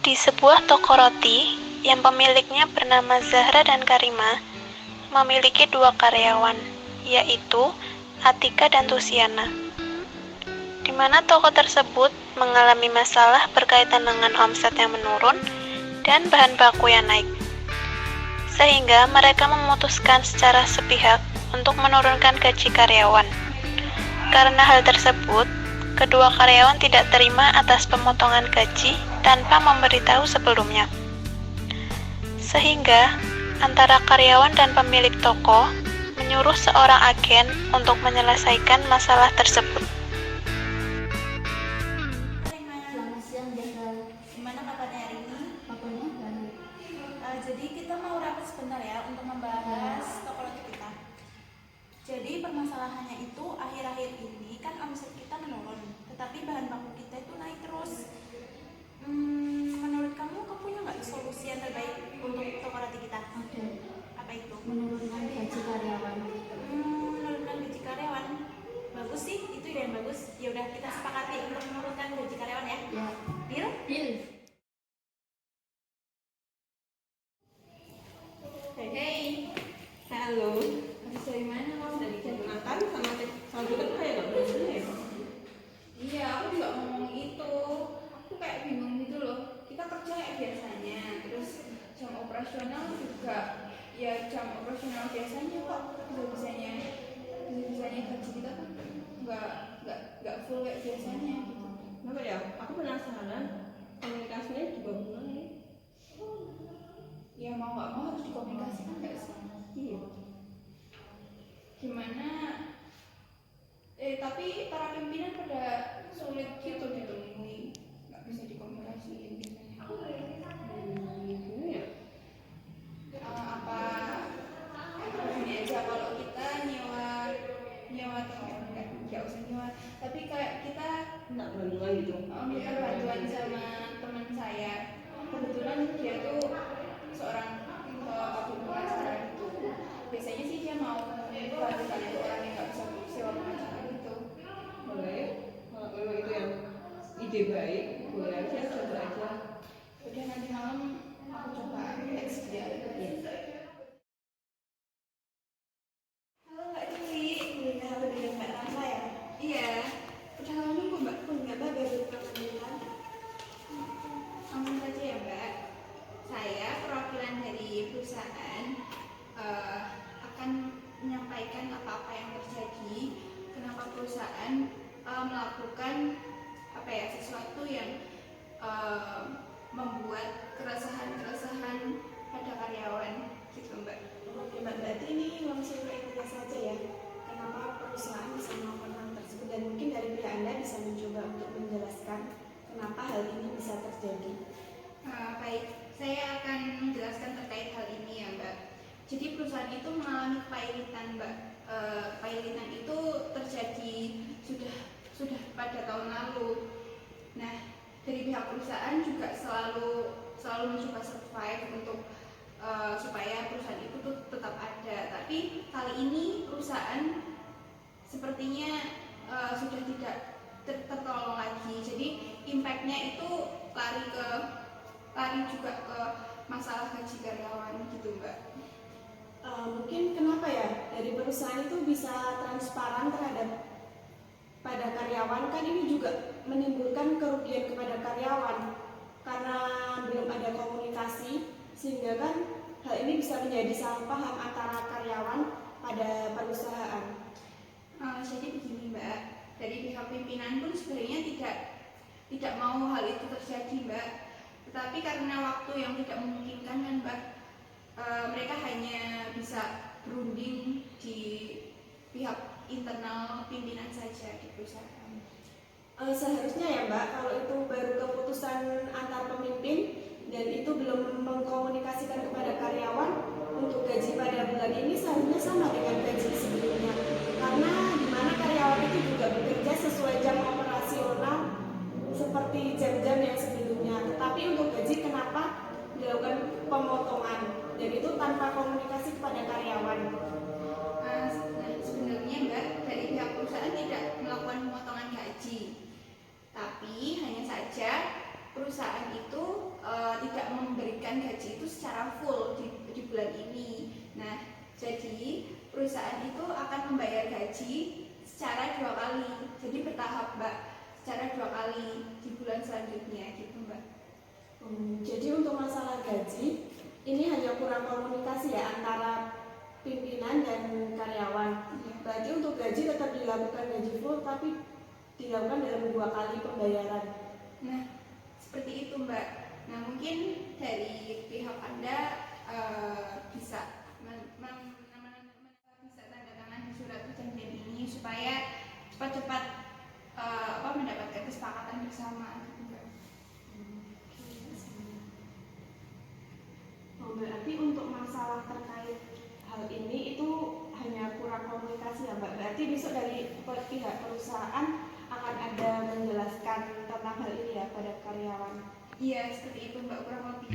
Di sebuah toko roti yang pemiliknya bernama Zahra dan Karima, memiliki dua karyawan, yaitu Atika dan Tusiana. Di mana toko tersebut mengalami masalah berkaitan dengan omset yang menurun dan bahan baku yang naik. Sehingga mereka memutuskan secara sepihak untuk menurunkan gaji karyawan. Karena hal tersebut, kedua karyawan tidak terima atas pemotongan gaji tanpa memberitahu sebelumnya. Sehingga antara karyawan dan pemilik toko menyuruh seorang agen untuk menyelesaikan masalah tersebut. Selamat siang, Jaka. Gimana kabarnya hari ini? Kabarnya baik. Jadi kita mau rapat sebentar ya untuk membahas toko roti kita. Jadi permasalahannya itu akhir-akhir ini kan omset kita menurun, tetapi bahan baku kita itu naik terus. Menurut kamu punya nggak solusi yang terbaik untuk toko roti kita? Ada. Apa itu? Menurunkan gaji karyawan. Menurunkan gaji karyawan. Bagus sih, itu ide yang bagus. Ya udah kita sepakati untuk menurunkan gaji karyawan ya. Ya. Deal? Deal. Hey. Halo. Habis dari mana kamu? Dari Jonathan sama juga tuh kayak nggak bener ya? Iya, aku juga ngomong itu. Aku kayak bingung gitu loh. Kita kerja kayak biasanya, terus jam operasional juga ya jam operasional biasanya kok bisa-bisanya gaji kita kan nggak full kayak biasanya gitu. Kenapa ya? Aku penasaran. Komunikasinya juga gimana ya? Ya mau nggak mau harus dikomunikasikan nggak sih? Iya. Gimana? Tapi para pimpinan pada sulit gitu ditemui, nggak bisa dikomunikasiin biasanya. Gimana ya? Apa ini aja kalau kita nyewa teman nggak usah nyewa, tapi kayak kita Nggak bantuan gitu. minta bantuan sama teman saya. Kebetulan dia tuh seorang agen pengacara gitu. Biasanya sih dia mau bantu orang yang nggak bisa sewa pengacara gitu. Boleh. Kalau memang itu yang ide baik, boleh aja, coba aja. Udah nanti malam aku coba teks dia. Halo Mbak Dewi, belinya halo dengan Mbak Rafa ya? Iya, Udah lama nunggu Mbak, punya Mbak baru pemanggilan. aman saja ya Mbak. Saya perwakilan dari perusahaan akan menyampaikan apa-apa yang terjadi, kenapa perusahaan melakukan sesuatu yang membuat keresahan pada karyawan gitu Mbak. Oke Mbak, berarti ini langsung ke intinya saja ya. Kenapa perusahaan bisa melakukan hal tersebut dan mungkin dari pihak Anda bisa mencoba untuk menjelaskan kenapa hal ini bisa terjadi. Baik, saya akan menjelaskan terkait hal ini ya Mbak. Jadi perusahaan itu mengalami kepailitan Mbak. Kepailitan itu terjadi sudah pada tahun lalu. Nah, dari pihak perusahaan juga selalu mencoba survive untuk supaya perusahaan itu tuh tetap ada. Tapi kali ini perusahaan sepertinya sudah tidak tertolong lagi. Jadi impactnya itu lari juga ke masalah gaji karyawan gitu Mbak. Mungkin kenapa ya dari perusahaan itu bisa transparan terhadap pada karyawan, kan ini juga menimbulkan kerugian kepada karyawan karena belum ada komunikasi, sehingga kan hal ini bisa menjadi salah paham antara karyawan pada perusahaan. Jadi begini Mbak, dari pihak pimpinan pun sebenarnya tidak mau hal itu terjadi Mbak. Tetapi karena waktu yang tidak memungkinkan kan Mbak, mereka hanya bisa berunding di pihak internal pimpinan saja di perusahaan. Seharusnya ya Mbak, kalau itu baru keputusan antar pemimpin dan itu belum mengkomunikasikan kepada karyawan untuk gaji pada bulan ini, seharusnya sama dengan gaji sebelumnya. Karena di mana karyawan itu juga bekerja sesuai jam operasional seperti jam-jam yang sebelumnya. Tetapi untuk gaji kenapa dilakukan pemotongan, dan itu tanpa komunikasi kepada karyawan. Nah, sebenarnya Mbak, dari pihak perusahaan tidak melakukan pemotongan gaji gaji. Tapi hanya saja perusahaan itu tidak memberikan gaji itu secara full di bulan ini. Nah, jadi perusahaan itu akan membayar gaji secara 2 kali. Jadi bertahap, Mbak, secara 2 kali di bulan selanjutnya gitu, Mbak. Jadi untuk masalah gaji ini hanya kurang komunikasi ya antara pimpinan dan karyawan. Berarti untuk gaji tetap dilakukan gaji full tapi dilakukan dalam 2 kali pembayaran. Nah, seperti itu, Mbak. Nah, mungkin dari pihak Anda bisa bisa tanda tangan di surat perjanjian ini supaya cepat-cepat mendapatkan kesepakatan bersama gitu, Mbak. Berarti untuk masalah terkait hal ini itu hanya kurang komunikasi ya Mbak. Berarti besok dari pihak perusahaan akan ada menjelaskan tentang hal ini ya pada karyawan. Iya, seperti itu, Mbak, kurang lebih.